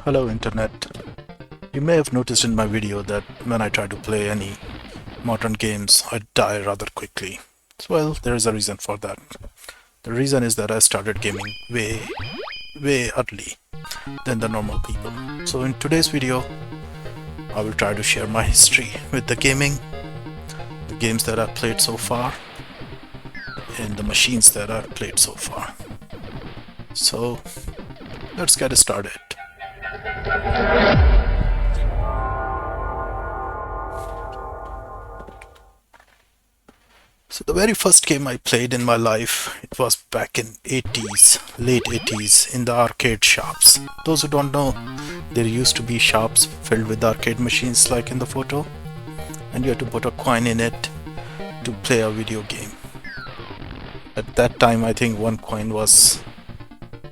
Hello Internet. You may have noticed in my video that when I try to play any modern games, I die rather quickly. Well, there is a reason for that. The reason is that I started gaming way early than the normal people. So in today's video, I will try to share my history with the gaming, the games that I've played so far, and the machines that I've played so far. So let's get started. So the very first game I played in my life, it was back in 80s, late 80s, in the arcade shops. Those who don't know, there used to be shops filled with arcade machines like in the photo, and you had to put a coin in it to play a video game. At that time, I think one coin was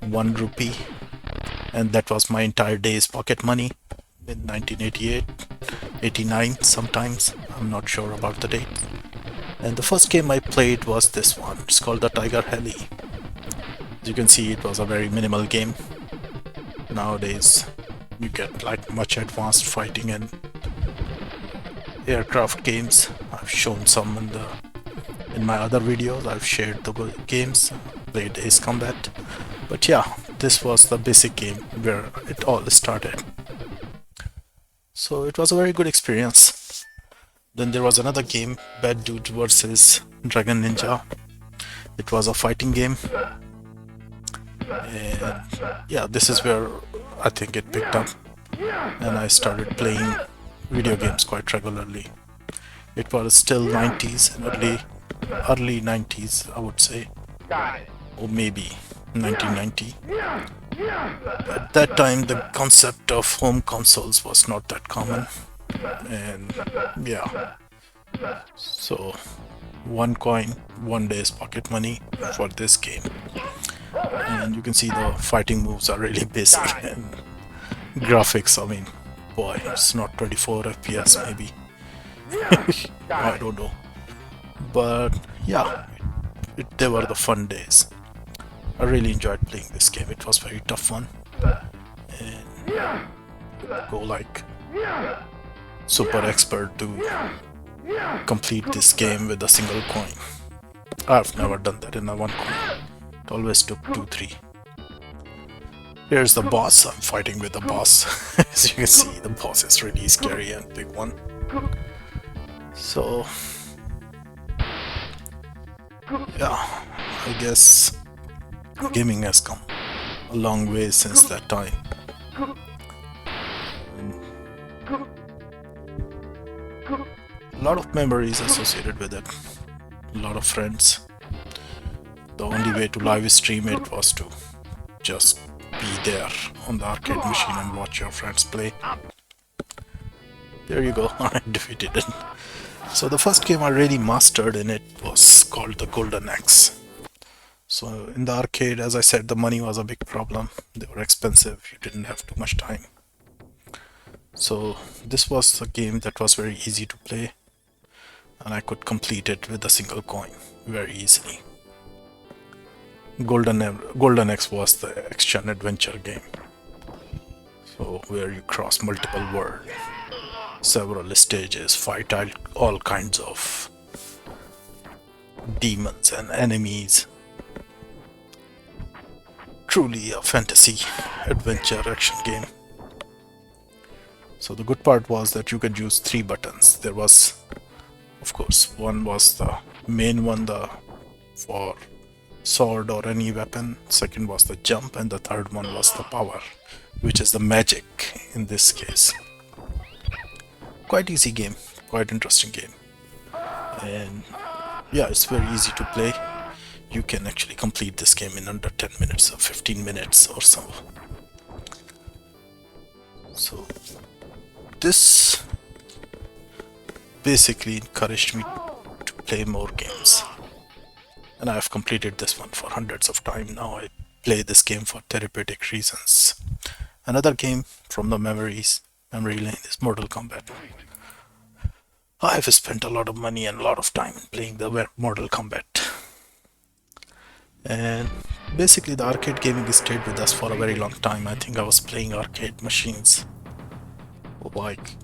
1 rupee, and that was my entire day's pocket money in 1988, 89 sometimes, I'm not sure about the date. And the first game I played was this one. It's called the Tiger Heli. As you can see, it was a very minimal game. Nowadays, you get like much advanced fighting and aircraft games. I've shown some in my other videos. I've shared the games, played Ace Combat. But yeah, this was the basic game where it all started. So it was a very good experience. Then there was another game, Bad Dude vs Dragon Ninja. It was a fighting game. And yeah, this is where I think it picked up. And I started playing video games quite regularly. It was still 90s, early 90s, I would say. Or maybe 1990. At that time, the concept of home consoles was not that common. And yeah, so 1 coin, 1 day's pocket money for this game. And you can see the fighting moves are really basic, and graphics, I mean, boy, it's not 24 FPS maybe. I don't know, but yeah, they were the fun days. I really enjoyed playing this game. It was very tough one, and go like super expert to complete this game with a single coin. I've never done that in a 1 coin. It always took 2, 3. Here's the boss. I'm fighting with the boss. As you can see, the boss is really scary and big one. So yeah, I guess gaming has come a long way since that time. A lot of memories associated with it. A lot of friends. The only way to live stream it was to just be there on the arcade machine and watch your friends play. There you go, I defeated it. So the first game I really mastered in it was called the Golden Axe. So in the arcade, as I said, the money was a big problem. They were expensive, you didn't have too much time. So this was a game that was very easy to play, and I could complete it with a single coin very easily. Golden Axe was the action adventure game. So where you cross multiple worlds, several stages, fight all kinds of demons and enemies. Truly a fantasy adventure action game. So the good part was that you could use 3 buttons. There was, of course, one was the main one, the for sword or any weapon. Second was the jump, and the third one was the power, which is the magic in this case. Quite easy game, quite interesting game. And yeah, it's very easy to play. You can actually complete this game in under 10 minutes or 15 minutes or so. So this basically encouraged me to play more games, and I've completed this one for hundreds of times now. I play this game for therapeutic reasons. Another game from the memory lane is Mortal Kombat. I've spent a lot of money and a lot of time playing the Mortal Kombat. And basically, the arcade gaming stayed with us for a very long time. I think I was playing arcade machines like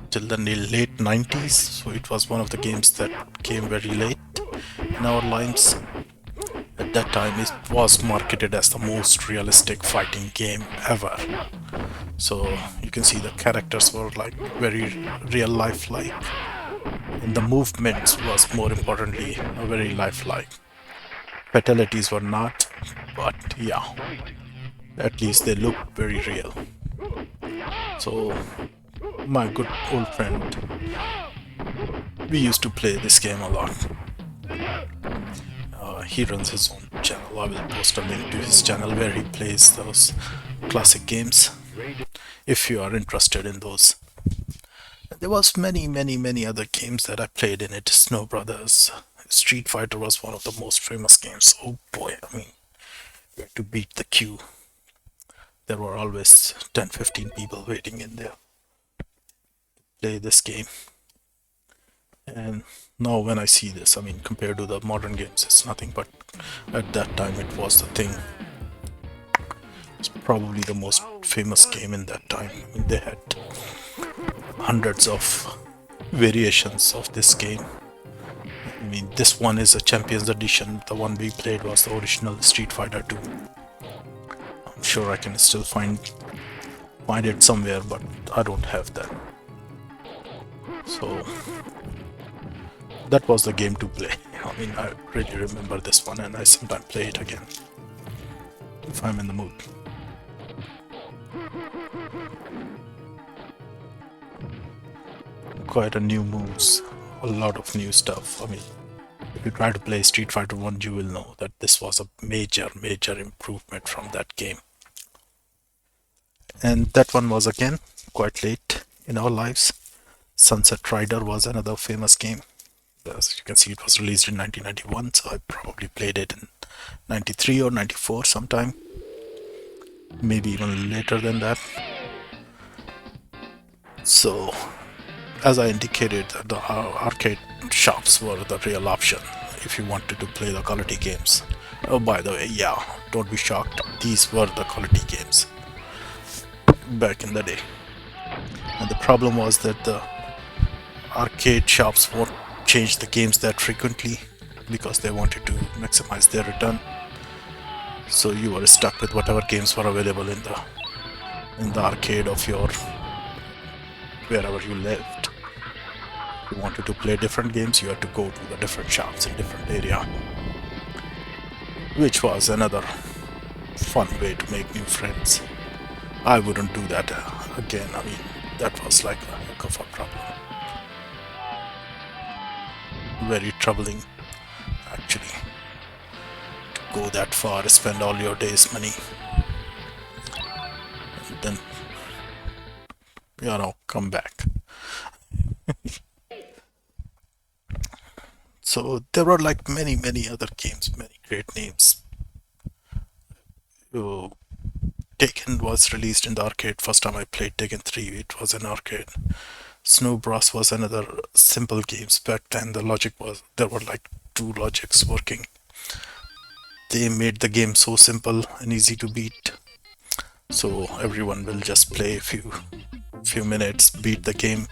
till the late 90s, so it was one of the games that came very late in our lives. At that time, it was marketed as the most realistic fighting game ever. So you can see the characters were like very real life like, and the movements was more importantly very lifelike. Fatalities were not, but yeah, at least they looked very real. So my good old friend, we used to play this game a lot. He runs his own channel. I will post a link to his channel where he plays those classic games if you are interested in those. There was many other games that I played in it. Snow Brothers, Street Fighter was one of the most famous games. Oh boy, I mean, you had to beat the queue. There were always 10-15 people waiting in there to play this game. And now when I see this, I mean, compared to the modern games, it's nothing, but at that time it was the thing. It's probably the most famous game in that time. I mean, they had hundreds of variations of this game. I mean, this one is a Champions Edition. The one we played was the original Street Fighter 2. I'm sure I can still find it somewhere, but I don't have that. So that was the game to play. I mean, I really remember this one, and I sometimes play it again if I'm in the mood. Quite a new moves, a lot of new stuff. I mean, if you try to play Street Fighter 1, you will know that this was a major improvement from that game. And that one was again quite late in our lives. Sunset Rider was another famous game. As you can see, it was released in 1991, so I probably played it in 93 or 94 sometime. Maybe even later than that. So, as I indicated, the arcade shops were the real option if you wanted to play the quality games. Oh, by the way, yeah, don't be shocked. These were the quality games back in the day. And the problem was that the arcade shops won't change the games that frequently because they wanted to maximize their return. So you were stuck with whatever games were available in the arcade of your wherever you lived. If you wanted to play different games, you had to go to the different shops in different area, which was another fun way to make new friends. I wouldn't do that again. I mean, that was like a heck of a problem. Very troubling, actually, to go that far, spend all your day's money, and then, come back. So there were like many other games, many great names. Oh, Taken was released in the arcade. First time I played Taken 3, it was an arcade. Snow Bros was another simple games. Back then the logic was, there were like two logics working. They made the game so simple and easy to beat. So everyone will just play a few minutes, beat the game.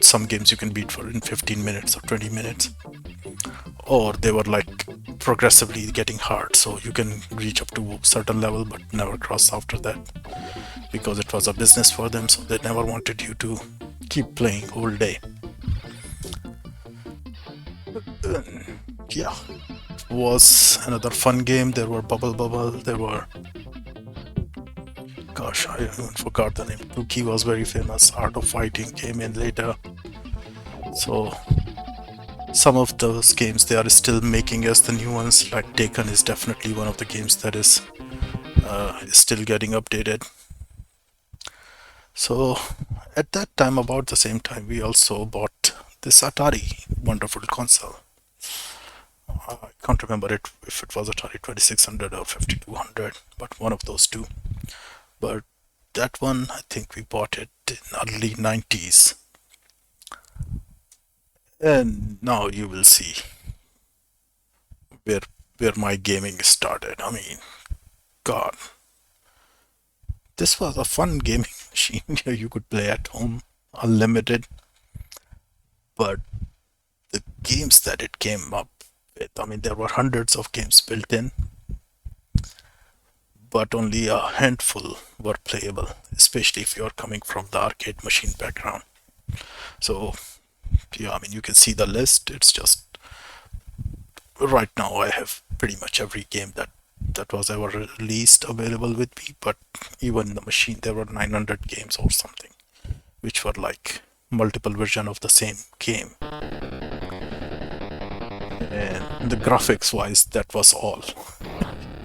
Some games you can beat for in 15 minutes or 20 minutes. Or they were like progressively getting hard, so you can reach up to a certain level but never cross after that, because it was a business for them, so they never wanted you to keep playing all day. Yeah, it was another fun game. There were Bubble, there were, gosh, I even forgot the name. Tuki was very famous. Art of Fighting came in later. So some of those games they are still making as the new ones. Like Taken is definitely one of the games that is still getting updated. So at that time, about the same time, we also bought this Atari wonderful console. I can't remember if it was Atari 2600 or 5200, but one of those two. But that one, I think we bought it in early 90s. And now you will see where where my gaming started. I mean, God, this was a fun gaming machine. You could play at home, unlimited, but the games that it came up with, I mean, there were hundreds of games built in, but only a handful were playable, especially if you're coming from the arcade machine background. So, yeah, I mean, you can see the list. It's just right now I have pretty much every game that was ever released available with me, but even the machine there were 900 games or something, which were like multiple version of the same game. And the graphics wise, that was all.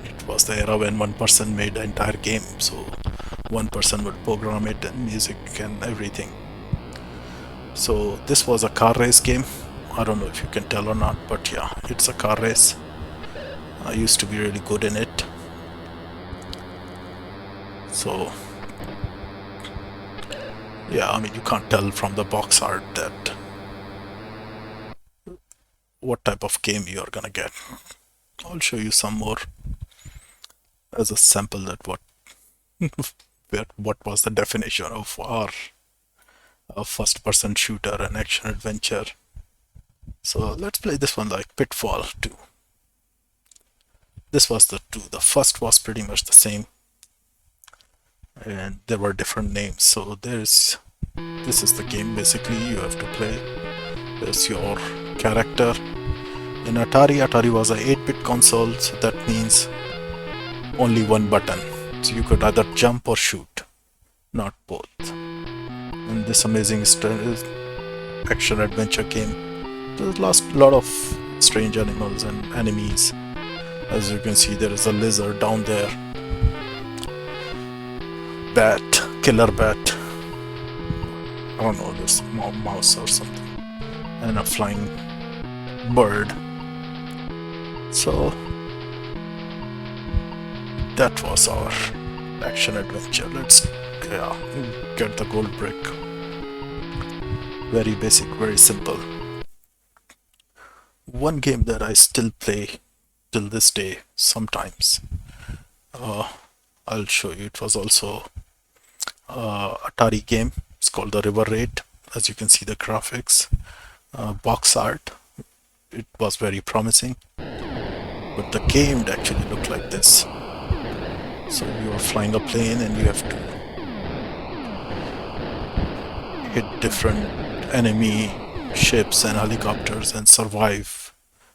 It was the era when one person made the entire game, so one person would program it and music and everything. So this was a car race game. I don't know if you can tell or not, but yeah, it's a car race. I used to be really good in it. So yeah, I mean, you can't tell from the box art that what type of game you're gonna get. I'll show you some more as a sample that what was the definition of our first person shooter and action adventure. So let's play this one like Pitfall 2. This was the 2. The first was pretty much the same, and there were different names. So this is the game basically you have to play. There's your character. In Atari was a 8-bit console, so that means only one button. So you could either jump or shoot, not both. And this amazing action adventure game, there's a lot of strange animals and enemies. As you can see, there is a lizard down there, bat, killer bat, I don't know, there's a mouse or something, and a flying bird. So that was our action adventure. Let's get the gold brick. Very basic, very simple. One game that I still play till this day sometimes, I'll show you. It was also Atari game. It's called the River Raid. As you can see, the graphics, box art, it was very promising, but the game actually looked like this. So you are flying a plane and you have to hit different enemy ships and helicopters and survive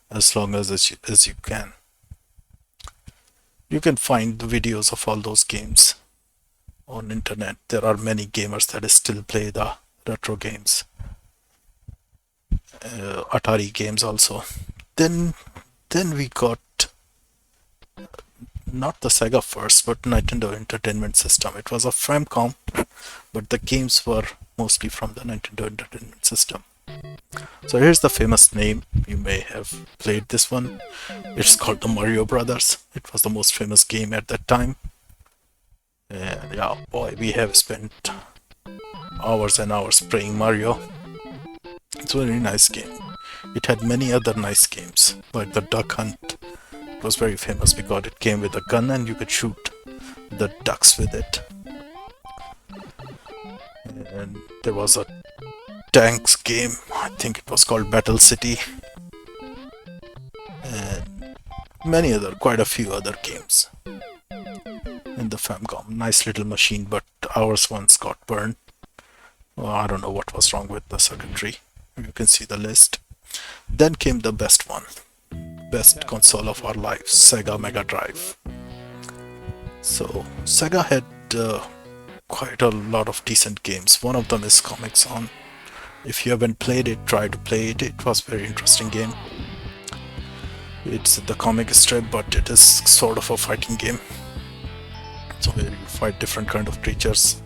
as long as you can. You can find the videos of all those games on internet. There are many gamers that still play the retro games, Atari games also. Then we got not the Sega first, but Nintendo Entertainment System. It was a Famicom, but the games were mostly from the Nintendo Entertainment System. So here's the famous name. You may have played this one. It's called the Mario Brothers. It was the most famous game at that time. And yeah, boy, we have spent hours and hours playing Mario. It's a very nice game. It had many other nice games, like the Duck Hunt. It was very famous because it came with a gun and you could shoot the ducks with it. And there was a tanks game, I think it was called Battle City, and quite a few other games in the Famicom. Nice little machine, but ours once got burned. Well, I don't know what was wrong with the circuitry. You can see the list. Then came the best one, best console of our lives, Sega Mega Drive. So Sega had quite a lot of decent games. One of them is Comix Zone. If you haven't played it, try to play it. It was a very interesting game. It's the comic strip, but it is sort of a fighting game. So where you fight different kind of creatures.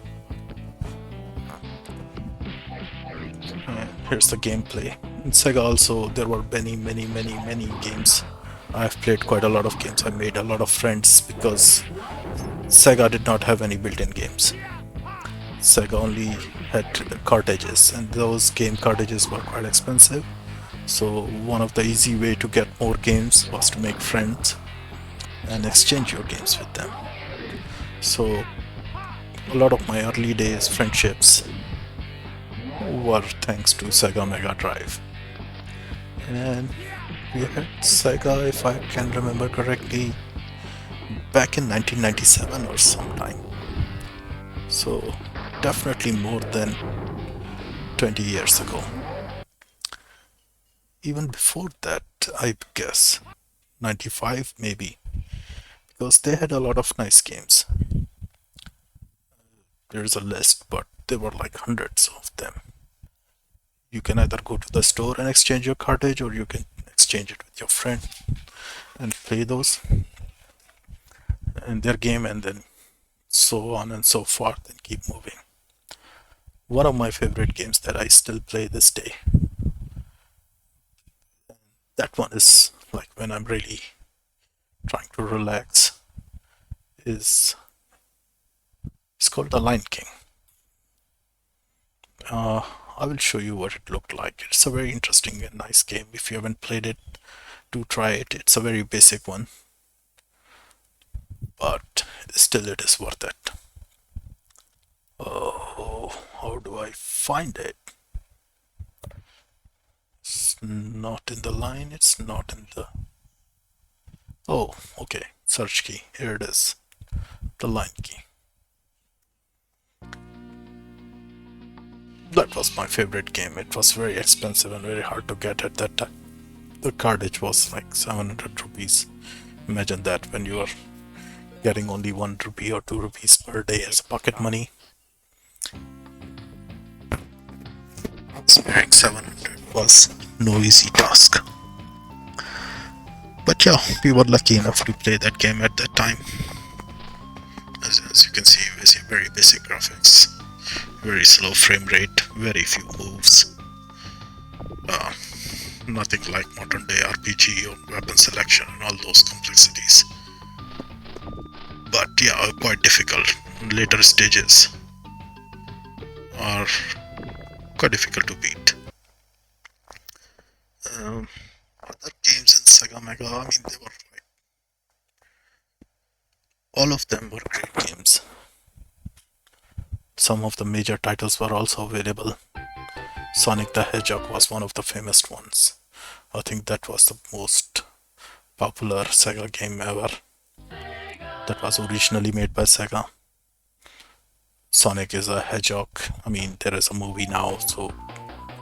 And here's the gameplay. In Sega also, there were many games. I've played quite a lot of games. I made a lot of friends because Sega did not have any built-in games. Sega only had cartridges, and those game cartridges were quite expensive. So one of the easy way to get more games was to make friends and exchange your games with them. So a lot of my early days friendships were thanks to Sega Mega Drive. And we had Sega, if I can remember correctly, back in 1997 or sometime. So definitely more than 20 years ago. Even before that, I guess 95 maybe, because they had a lot of nice games. There's a list, but there were like hundreds of them. You can either go to the store and exchange your cartridge, or you can exchange it with your friend and play those in their game, and then so on and so forth, and keep moving. One of my favorite games that I still play this day. That one is like when I'm really trying to relax. Is It's called The Lion King. I will show you what it looked like. It's a very interesting and nice game. If you haven't played it, do try it. It's a very basic one, but still it is worth it. Oh, how do I find it? It's not in the line, it's not in the... Oh, okay. Search key. Here it is. The Lion King. That was my favorite game. It was very expensive and very hard to get at that time. The cartridge was like 700 rupees. Imagine that, when you are getting only 1 rupee or 2 rupees per day as pocket money. Sparing 700 was no easy task. But yeah, we were lucky enough to play that game at that time. As you can see, we see very basic graphics, very slow frame rate, very few moves. Nothing like modern day RPG or weapon selection and all those complexities. But yeah, quite difficult. Later stages are quite difficult to beat. Other games in Sega Mega, I mean, they were like, all of them were great games. Some of the major titles were also available. Sonic the Hedgehog was one of the famous ones. I think that was the most popular Sega game ever. That was originally made by Sega. Sonic is a hedgehog. I mean, there is a movie now, so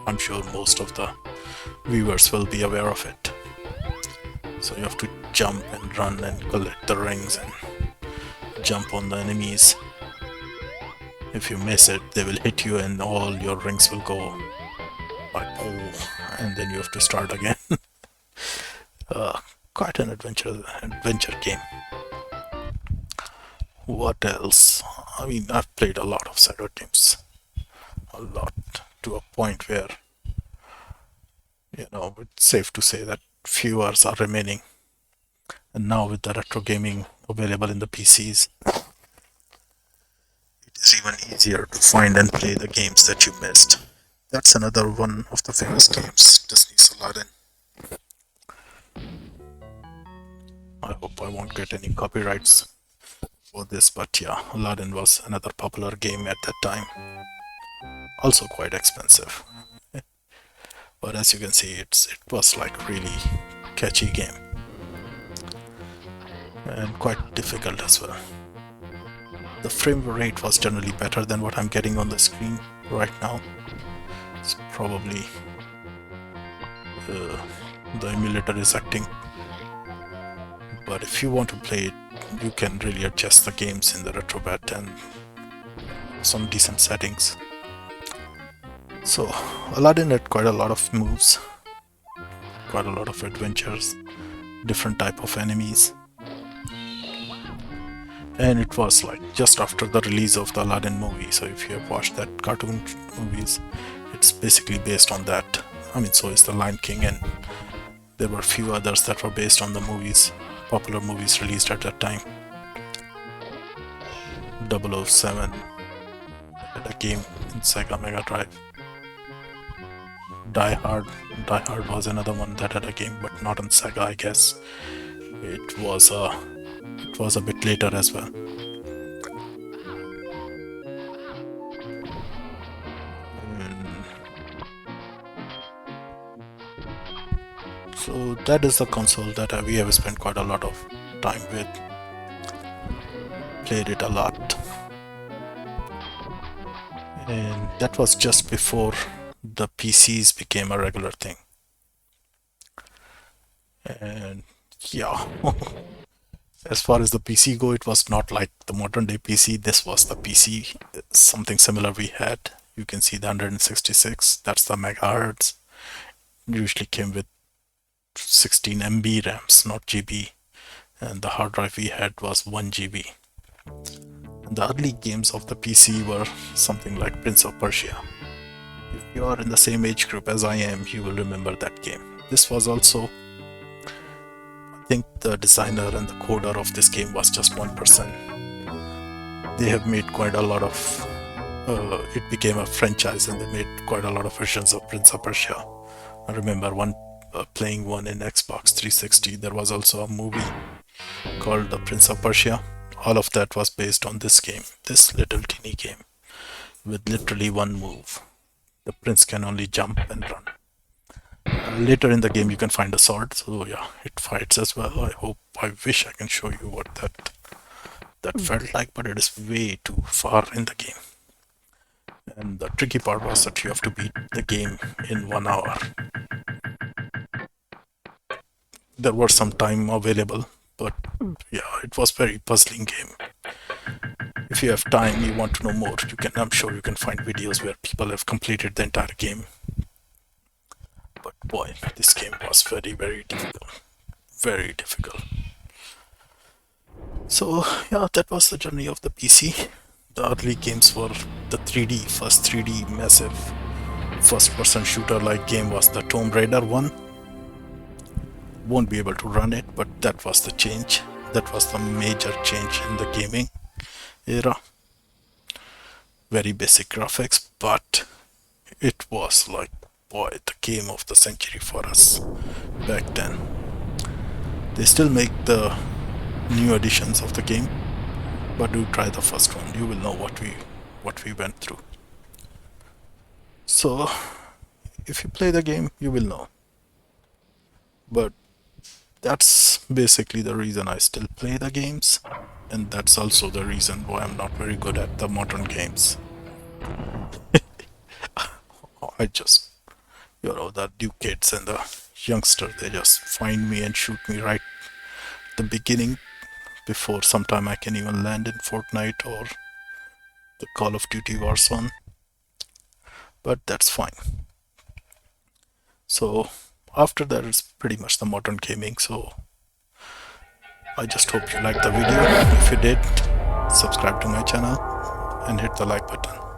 I'm sure most of the viewers will be aware of it. So you have to jump and run and collect the rings and jump on the enemies. If you miss it, they will hit you and all your rings will go like, oh, and then you have to start again. Quite an adventure game. What else? I mean, I've played a lot of Sega games. A lot. To a point where, it's safe to say that few hours are remaining. And now with the retro gaming available in the PCs, it is even easier to find and play the games that you missed. That's another one of the famous games, Disney's Aladdin. I hope I won't get any copyrights for this, but yeah, Aladdin was another popular game at that time. Also quite expensive. But as you can see, it was like really catchy game. And quite difficult as well. The frame rate was generally better than what I'm getting on the screen right now. It's probably the emulator is acting. But if you want to play it, you can really adjust the games in the RetroBat and some decent settings. So Aladdin had quite a lot of moves, quite a lot of adventures, different type of enemies. And it was like just after the release of the Aladdin movie, so if you have watched that cartoon movies, it's basically based on that. I mean, so is the Lion King, and there were a few others that were based on the movies, popular movies released at that time. 007 had a game in Sega Mega Drive. Die Hard. Die Hard was another one that had a game, but not on Sega, I guess. It was a bit later as well. So that is the console that we have spent quite a lot of time with. Played it a lot. And that was just before the PCs became a regular thing. And yeah, as far as the PC go, it was not like the modern day PC. This was the PC, something similar we had. You can see the 166, that's the megahertz. Usually came with 16 MB RAMs, not GB. And the hard drive we had was 1 GB. And the early games of the PC were something like Prince of Persia. If you are in the same age group as I am, you will remember that game. This was also, I think the designer and the coder of this game was just one person. They have made quite a lot of, it became a franchise and they made quite a lot of versions of Prince of Persia. I remember playing one in Xbox 360. There was also a movie called The Prince of Persia. All of that was based on this game, this little teeny game, with literally one move. The prince can only jump and run. Later in the game you can find a sword, so yeah, it fights as well. I wish I can show you what that felt like, but it is way too far in the game. And the tricky part was that you have to beat the game in 1 hour. There was some time available, but yeah, it was very puzzling game. If you have time, you want to know more, I'm sure you can find videos where people have completed the entire game. But boy, this game was very, very difficult. Very difficult. So yeah, that was the journey of the PC. The early games were the first 3D massive first-person shooter-like game was the Tomb Raider one. Won't be able to run it, but that was the change. That was the major change in the gaming era. Very basic graphics, but it was like, boy, the game of the century for us back then. They still make the new editions of the game, but do try the first one. You will know what we went through. So if you play the game, you will know. But that's basically the reason I still play the games, and that's also the reason why I'm not very good at the modern games. I just, the new kids and the youngsters, they just find me and shoot me right at the beginning before sometime I can even land in Fortnite or the Call of Duty Warzone. But that's fine. So after that, it's pretty much the modern gaming. So I just hope you liked the video. If you did, subscribe to my channel and hit the like button.